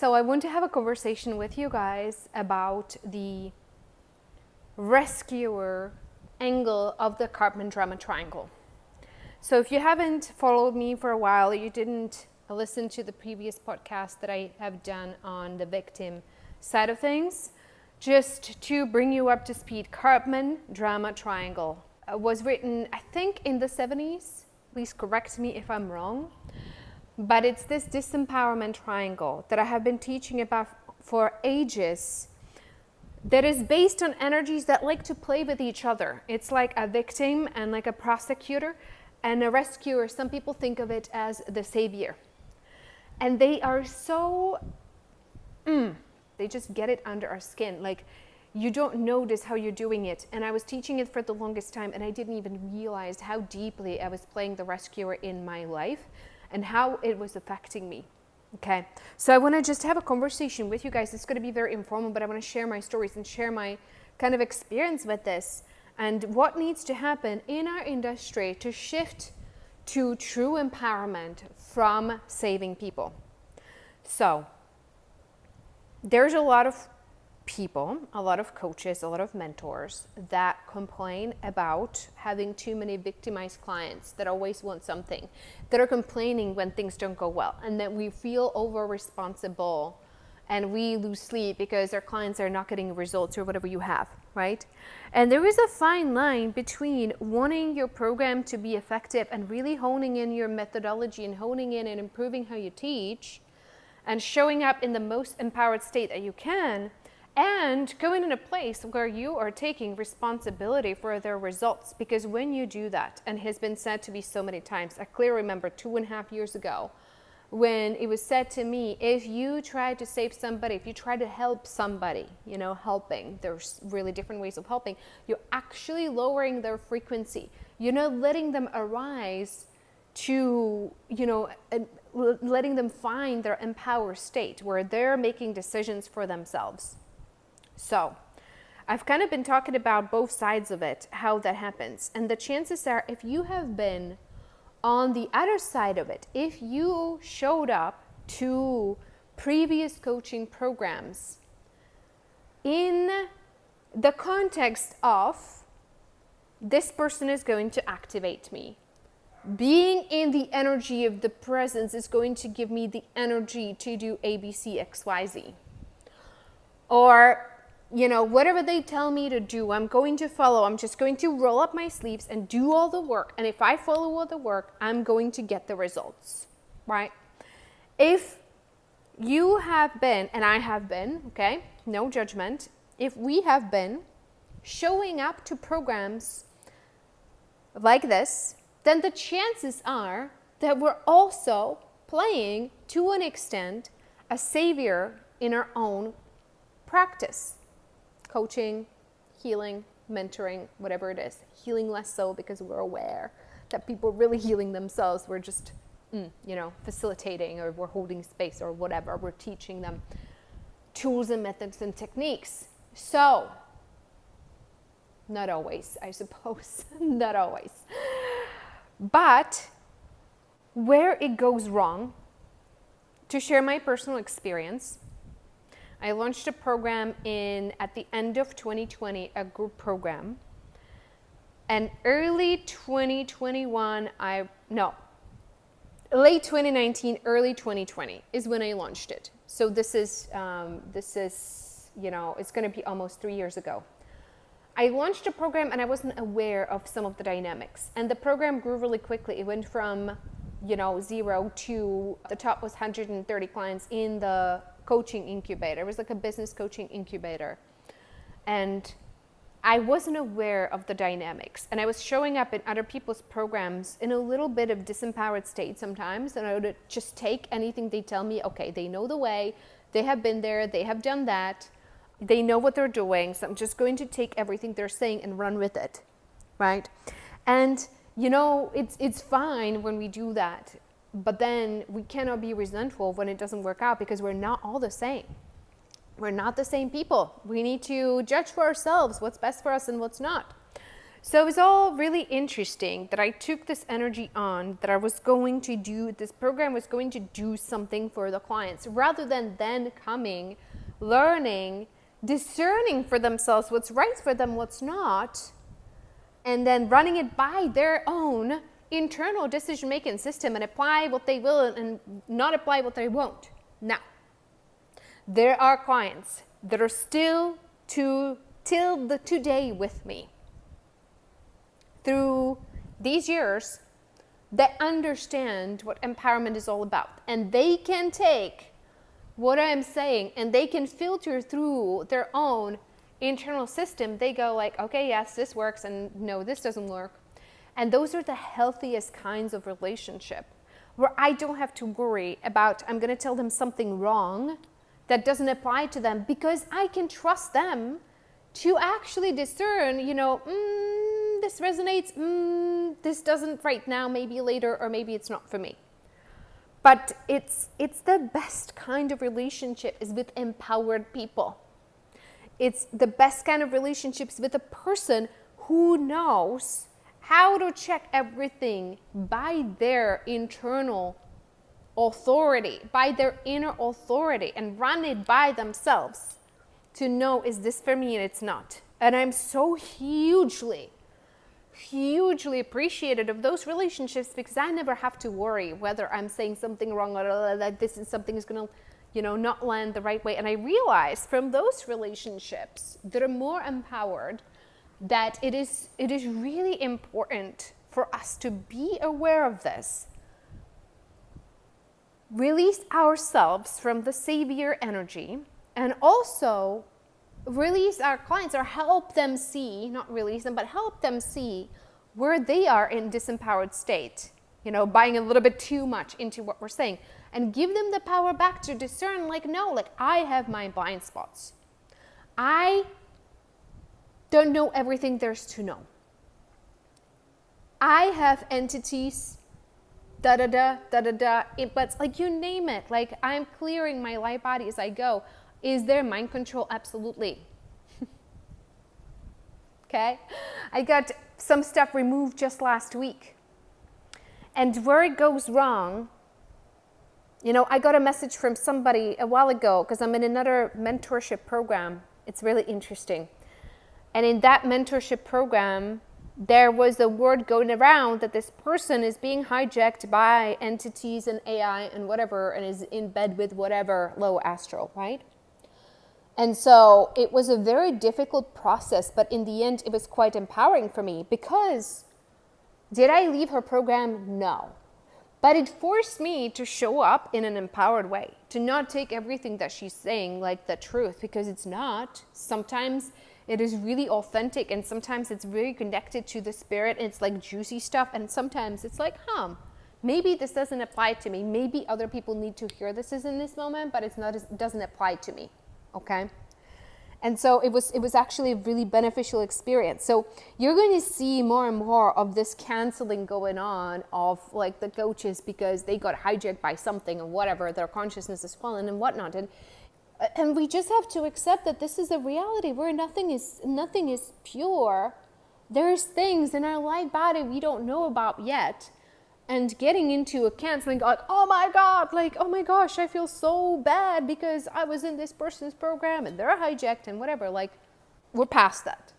So I want to have a conversation with you guys about the rescuer angle of the Karpman Drama Triangle. So if you haven't followed me for a while, you didn't listen to the previous podcast that I have done on the victim side of things, just to bring you up to speed, Karpman Drama Triangle was written, I think, in the 70s. Please correct me if I'm wrong. But it's this disempowerment triangle that I have been teaching about for ages, that is based on energies that like to play with each other. It's like a victim and like a prosecutor and a rescuer. Some people think of it as the savior. And they are so, they just get it under our skin. Like, you don't notice how you're doing it. And I was teaching it for the longest time, and I didn't even realize how deeply I was playing the rescuer in my life and how it was affecting me. Okay, so I want to just have a conversation with you guys. It's going to be very informal, but I want to share my stories and share my kind of experience with this and what needs to happen in our industry to shift to true empowerment from saving people. So there's a lot of people, a lot of coaches, a lot of mentors that complain about having too many victimized clients that always want something, that are complaining when things don't go well, and that we feel over responsible and we lose sleep because our clients are not getting results or whatever you have, right? And there is a fine line between wanting your program to be effective and really honing in your methodology and honing in and improving how you teach and showing up in the most empowered state that you can, and going in a place where you are taking responsibility for their results. Because when you do that, and has been said to me so many times, I clearly remember 2.5 years ago when it was said to me, if you try to save somebody, if you try to help somebody, helping, there's really different ways of helping, you're actually lowering their frequency. You're not letting them arise to, letting them find their empowered state where they're making decisions for themselves. So I've kind of been talking about both sides of it, how that happens. And the chances are, if you have been on the other side of it, if you showed up to previous coaching programs in the context of, this person is going to activate me, being in the energy of the presence is going to give me the energy to do A, B, C, X, Y, Z. Or, whatever they tell me to do, I'm going to follow. I'm just going to roll up my sleeves and do all the work. And if I follow all the work, I'm going to get the results, right? If you have been, and I have been, okay, no judgment. If we have been showing up to programs like this, then the chances are that we're also playing, to an extent, a savior in our own practice. Coaching, healing, mentoring, whatever it is. Healing less so because we're aware that people are really healing themselves. We're just, facilitating, or we're holding space or whatever. We're teaching them tools and methods and techniques. So, not always, I suppose. Not always. But where it goes wrong, to share my personal experience, I launched a program at the end of 2020, a group program. And early 2021, late 2019, early 2020 is when I launched it. So this is, it's going to be almost 3 years ago. I launched a program and I wasn't aware of some of the dynamics. And the program grew really quickly. It went from, 0 to the top was 130 clients in the coaching incubator. It was like a business coaching incubator. And I wasn't aware of the dynamics. And I was showing up in other people's programs in a little bit of disempowered state sometimes. And I would just take anything they tell me. Okay, they know the way. They have been there. They have done that. They know what they're doing. So I'm just going to take everything they're saying and run with it, right? And, it's fine when we do that. But then we cannot be resentful when it doesn't work out, because we're not all the same. We're not the same people. We need to judge for ourselves what's best for us and what's not. So it was all really interesting that I took this energy on, that I was going to do, this program was going to do something for the clients, rather than then coming, learning, discerning for themselves what's right for them, what's not, and then running it by their own internal decision-making system and apply what they will and not apply what they won't. Now, there are clients that are still till the today with me. Through these years, they understand what empowerment is all about. And they can take what I'm saying and they can filter through their own internal system. They go like, okay, yes, this works, and no, this doesn't work. And those are the healthiest kinds of relationship, where I don't have to worry about, I'm going to tell them something wrong that doesn't apply to them, because I can trust them to actually discern, this resonates, this doesn't right now, maybe later, or maybe it's not for me. But it's the best kind of relationship is with empowered people. It's the best kind of relationships with a person who knows how to check everything by their internal authority, by their inner authority, and run it by themselves to know, is this for me, and it's not. And I'm so hugely appreciative of those relationships, because I never have to worry whether I'm saying something wrong or that this is something is going to, not land the right way. And I realize from those relationships that are more empowered that it is really important for us to be aware of this. Release ourselves from the savior energy, and also release our clients, or help them see, not release them, but help them see where they are in disempowered state, buying a little bit too much into what we're saying, and give them the power back to discern, I have my blind spots. I don't know everything there's to know. I have entities, but you name it, I'm clearing my light body as I go. Is there mind control? Absolutely. Okay? I got some stuff removed just last week. And where it goes wrong, I got a message from somebody a while ago, because I'm in another mentorship program. It's really interesting. And in that mentorship program, there was a word going around that this person is being hijacked by entities and AI and whatever, and is in bed with whatever low astral, right? And so it was a very difficult process, but in the end, it was quite empowering for me, because did I leave her program? No. But it forced me to show up in an empowered way, to not take everything that she's saying like the truth, because it's not. Sometimes it is really authentic, and sometimes it's very connected to the spirit, and it's like juicy stuff, and sometimes it's like, maybe this doesn't apply to me. Maybe other people need to hear this in this moment, but it doesn't apply to me. Okay? And so it was actually a really beneficial experience. So you're going to see more and more of this canceling going on of the coaches, because they got hijacked by something or whatever, their consciousness is fallen and whatnot. And we just have to accept that this is a reality where nothing is pure. There's things in our light body we don't know about yet. And getting into a canceling, oh my God, oh my gosh, I feel so bad because I was in this person's program and they're hijacked and whatever. We're past that.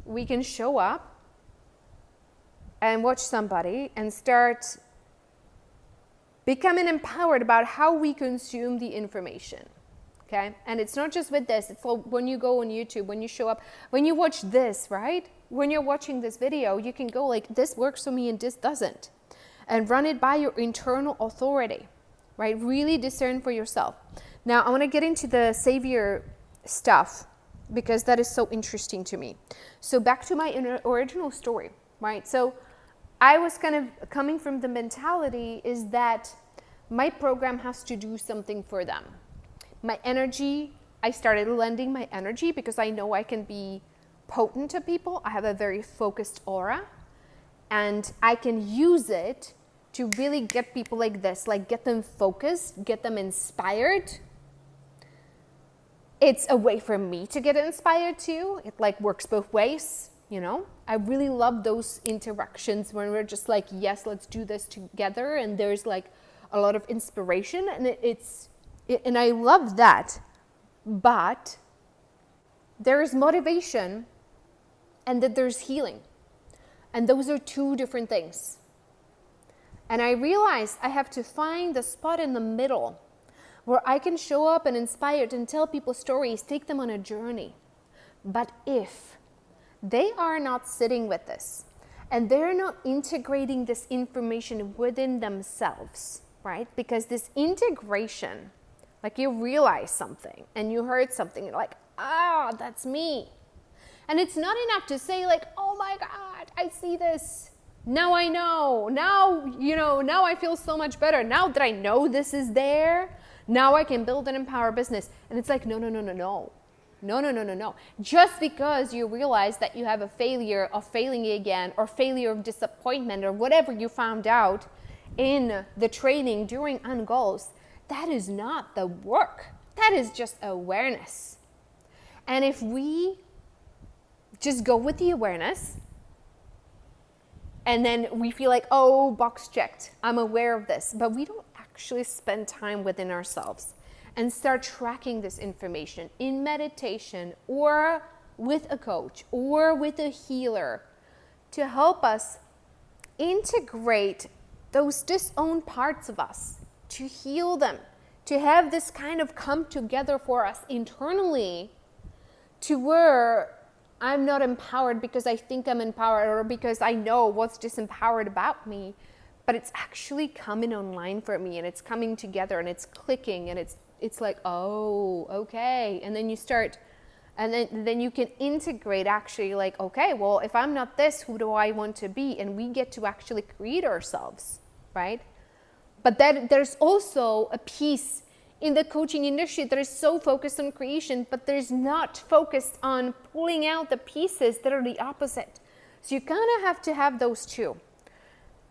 We can show up and watch somebody and start becoming empowered about how we consume the information. Okay? And it's not just with this. It's when you go on YouTube, when you show up, when you watch this, right? When you're watching this video, you can go this works for me and this doesn't. And run it by your internal authority, right? Really discern for yourself. Now, I want to get into the savior stuff, because that is so interesting to me. So back to my original story, right? So I was kind of coming from the mentality is that my program has to do something for them. My energy, I started lending my energy because I know I can be potent to people. I have a very focused aura, and I can use it to really get people like this, get them focused, get them inspired. It's a way for me to get inspired too. It works both ways. You know, I really love those interactions when we're just like, yes, let's do this together. And there's like a lot of inspiration, and and I love that. But there is motivation and that there's healing. And those are two different things. And I realized I have to find the spot in the middle where I can show up and inspire and tell people stories, take them on a journey. But if they are not sitting with this and they're not integrating this information within themselves, right? Because this integration, like you realize something and you heard something, you're like, that's me. And it's not enough to say like, oh my God, I see this. Now I know. Now I feel so much better. Now that I know this is there, now I can build and empower business. And it's like, no. No. Just because you realize that you have a failure of failing again, or failure of disappointment, or whatever you found out in the training during ungoals, that is not the work. That is just awareness. And if we just go with the awareness, and then we feel like, oh, box checked, I'm aware of this, but we don't actually spend time within ourselves and start tracking this information in meditation or with a coach or with a healer to help us integrate those disowned parts of us, to heal them, to have this kind of come together for us internally, to where I'm not empowered because I think I'm empowered or because I know what's disempowered about me, but it's actually coming online for me, and it's coming together, and it's clicking, and it's like, oh, okay. And then you start, and then you can integrate actually like, okay, well, if I'm not this, who do I want to be? And we get to actually create ourselves, right? But then there's also a piece in the coaching industry that is so focused on creation, but there's not focused on pulling out the pieces that are the opposite. So you kind of have to have those two.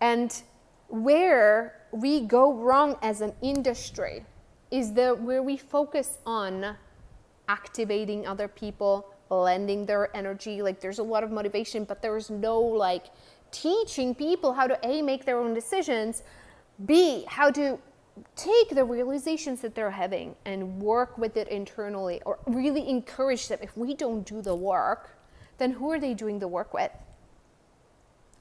And where we go wrong as an industry is where we focus on activating other people, lending their energy. Like there's a lot of motivation, but there's no like teaching people how to A, make their own decisions, B, how to take the realizations that they're having and work with it internally, or really encourage them. If we don't do the work, then who are they doing the work with?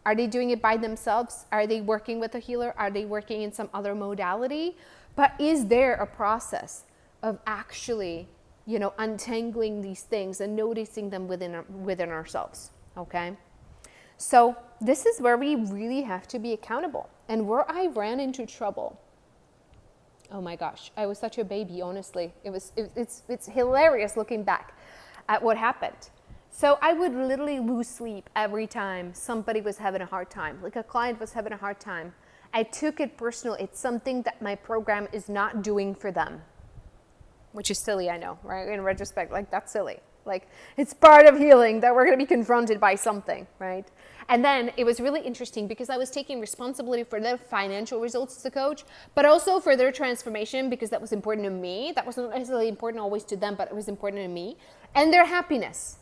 Are they doing it by themselves? Are they working with a healer? Are they working in some other modality? But is there a process of actually, untangling these things and noticing them within ourselves? Okay. So this is where we really have to be accountable. And where I ran into trouble, oh my gosh, I was such a baby, honestly. It's hilarious looking back at what happened. So I would literally lose sleep every time somebody was having a hard time, like a client was having a hard time. I took it personal. It's something that my program is not doing for them, which is silly, I know, right? In retrospect, like that's silly. Like it's part of healing that we're going to be confronted by something, right? And then it was really interesting because I was taking responsibility for their financial results as a coach, but also for their transformation, because that was important to me. That wasn't necessarily important always to them, but it was important to me, and their happiness.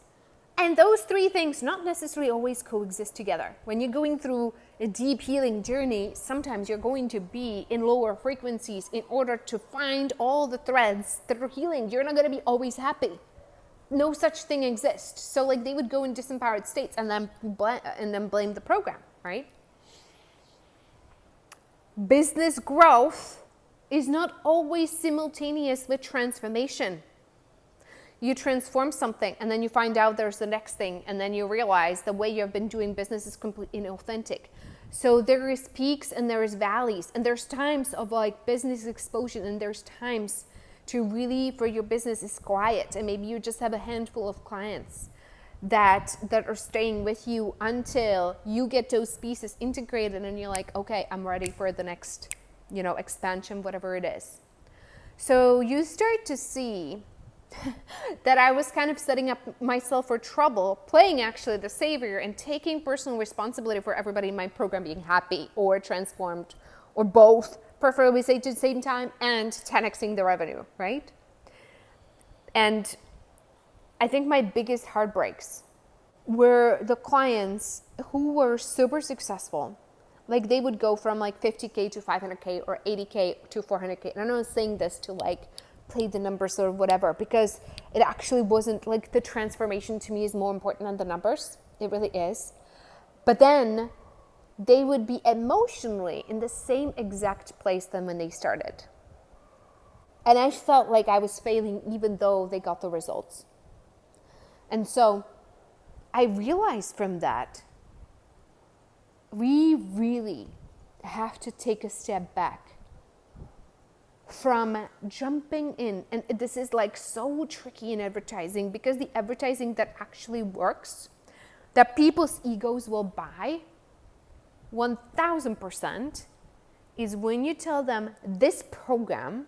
And those three things not necessarily always coexist together. When you're going through a deep healing journey, sometimes you're going to be in lower frequencies in order to find all the threads that are healing. You're not going to be always happy. No such thing exists. So like they would go in disempowered states and then blame the program, right? Business growth is not always simultaneous with transformation. You transform something and then you find out there's the next thing, and then you realize the way you've been doing business is completely inauthentic. So there is peaks and there is valleys, and there's times of like business explosion, and there's times to really, for your business is quiet, and maybe you just have a handful of clients that are staying with you until you get those pieces integrated and you're like, okay, I'm ready for the next, expansion, whatever it is. So you start to see that I was kind of setting up myself for trouble, playing actually the savior and taking personal responsibility for everybody in my program being happy or transformed, or both, preferably say at the same time, and 10xing the revenue, right? And I think my biggest heartbreaks were the clients who were super successful. Like they would go from like 50K to 500K or 80K to 400K. And I'm not saying this to like play the numbers or whatever, because it actually wasn't, like, the transformation to me is more important than the numbers. It really is. But then they would be emotionally in the same exact place than when they started. And I felt like I was failing even though they got the results. And so I realized from that, we really have to take a step back from jumping in. And this is like so tricky in advertising, because the advertising that actually works, that people's egos will buy 1000%, is when you tell them this program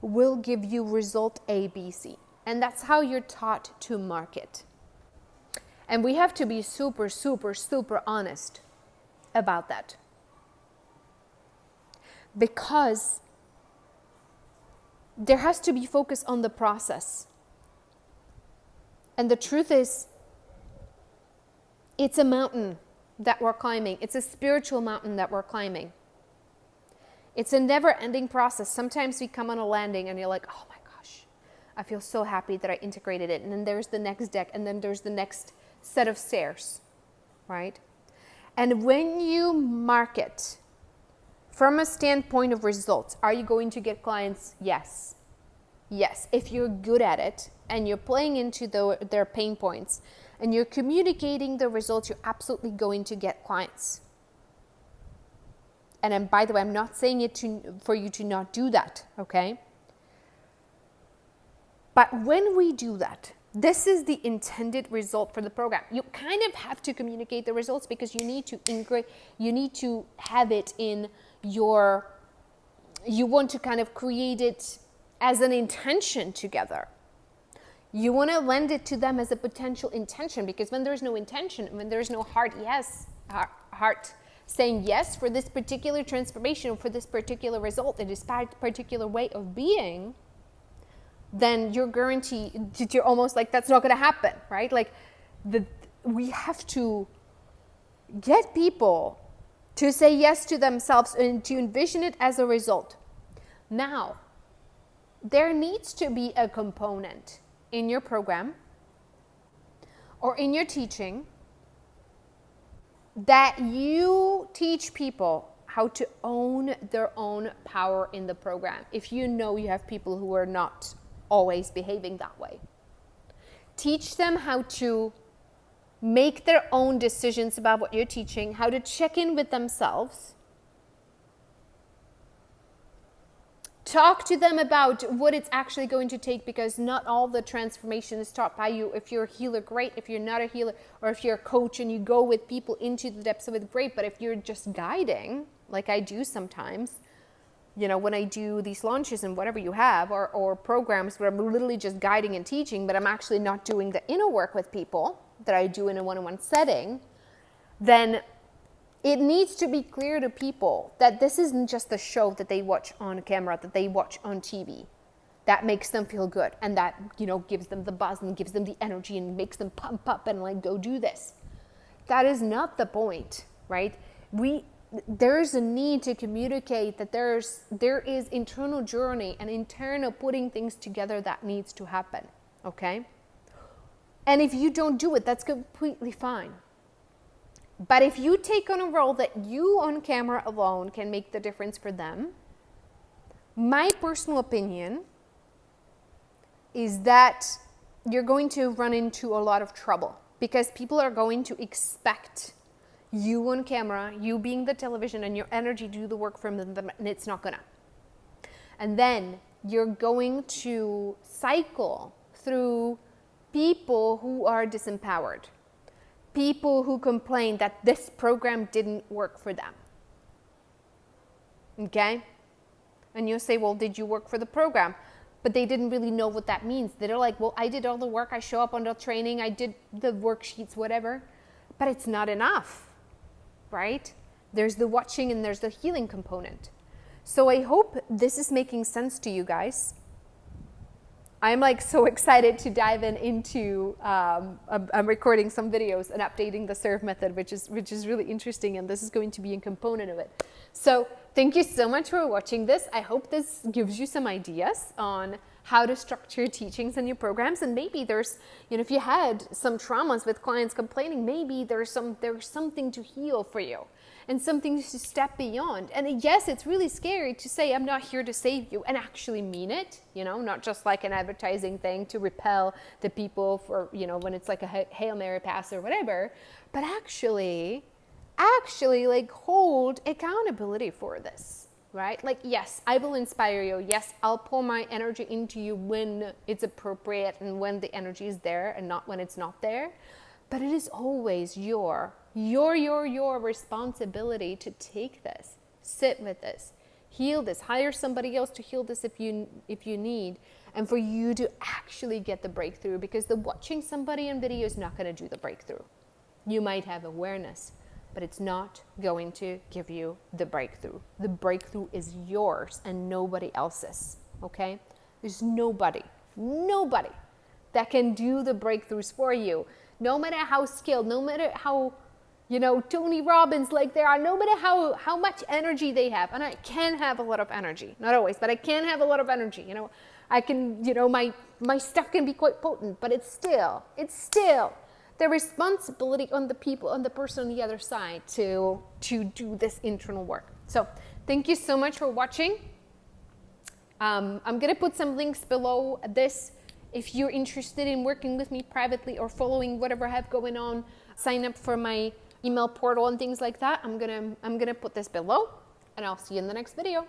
will give you result A, B, C. And that's how you're taught to market. And we have to be super, super, super honest about that. Because there has to be focus on the process. And the truth is, it's a mountain that we're climbing. It's a spiritual mountain that we're climbing. It's a never-ending process. Sometimes we come on a landing and you're like, oh my gosh, I feel so happy that I integrated it. And then there's the next deck, and then there's the next set of stairs, right? And when you market from a standpoint of results, are you going to get clients? Yes. Yes. If you're good at it and you're playing into their pain points and you're communicating the results, you're absolutely going to get clients. And by the way, I'm not saying it for you to not do that, okay? But when we do that, this is the intended result for the program. You kind of have to communicate the results, because you need to have it in you want to kind of create it as an intention together. You want to lend it to them as a potential intention, because when there's no intention, when there's no heart saying yes for this particular transformation or for this particular result in this particular way of being, then you're guaranteed, you're almost like, that's not going to happen, right? Like we have to get people to say yes to themselves and to envision it as a result. Now, there needs to be a component in your program or in your teaching that you teach people how to own their own power in the program. If you know you have people who are not always behaving that way, teach them how to make their own decisions about what you're teaching, how to check in with themselves. Talk to them about what it's actually going to take, because not all the transformation is taught by you. If you're a healer, great. If you're not a healer, or if you're a coach and you go with people into the depths of it, great. But if you're just guiding, like I do sometimes, when I do these launches and whatever you have, or programs where I'm literally just guiding and teaching, but I'm actually not doing the inner work with people that I do in a one-on-one setting, then it needs to be clear to people that this isn't just a show that they watch on camera, that they watch on TV, that makes them feel good, and that, gives them the buzz and gives them the energy and makes them pump up and like, go do this. That is not the point, right? There's a need to communicate that there is internal journey and internal putting things together that needs to happen, okay? And if you don't do it, that's completely fine. But if you take on a role that you on camera alone can make the difference for them, my personal opinion is that you're going to run into a lot of trouble, because people are going to expect you on camera, you being the television, and your energy to do the work for them, and it's not gonna. And then you're going to cycle through people who are disempowered. People who complain that this program didn't work for them. Okay? And you'll say, well, did you work for the program? But they didn't really know what that means. They're like, well, I did all the work. I show up on the training. I did the worksheets, whatever. But it's not enough, right? There's the watching and there's the healing component. So I hope this is making sense to you guys. I'm like so excited to dive into, I'm recording some videos and updating the serve method, which is really interesting. And this is going to be a component of it. So thank you so much for watching this. I hope this gives you some ideas on how to structure your teachings and your programs. And maybe there's, if you had some traumas with clients complaining, maybe there's something to heal for you and something to step beyond. And yes, it's really scary to say, I'm not here to save you, and actually mean it, not just like an advertising thing to repel the people for, when it's like a Hail Mary pass or whatever, but actually like hold accountability for this, right? Like, yes, I will inspire you. Yes, I'll pour my energy into you when it's appropriate and when the energy is there and not when it's not there. But it is always your responsibility to take this, sit with this, heal this, hire somebody else to heal this if you need, and for you to actually get the breakthrough, because the watching somebody in video is not going to do the breakthrough. You might have awareness, but it's not going to give you the breakthrough. The breakthrough is yours and nobody else's, okay? There's nobody that can do the breakthroughs for you. No matter how skilled, no matter how, Tony Robbins like they are, no matter how much energy they have. And I can have a lot of energy, not always, but I can have a lot of energy. I can, my stuff can be quite potent, but it's still the responsibility on the person on the other side to do this internal work. So thank you so much for watching. I'm going to put some links below this. If you're interested in working with me privately or following whatever I have going on, sign up for my email portal and things like that. I'm gonna put this below, and I'll see you in the next video.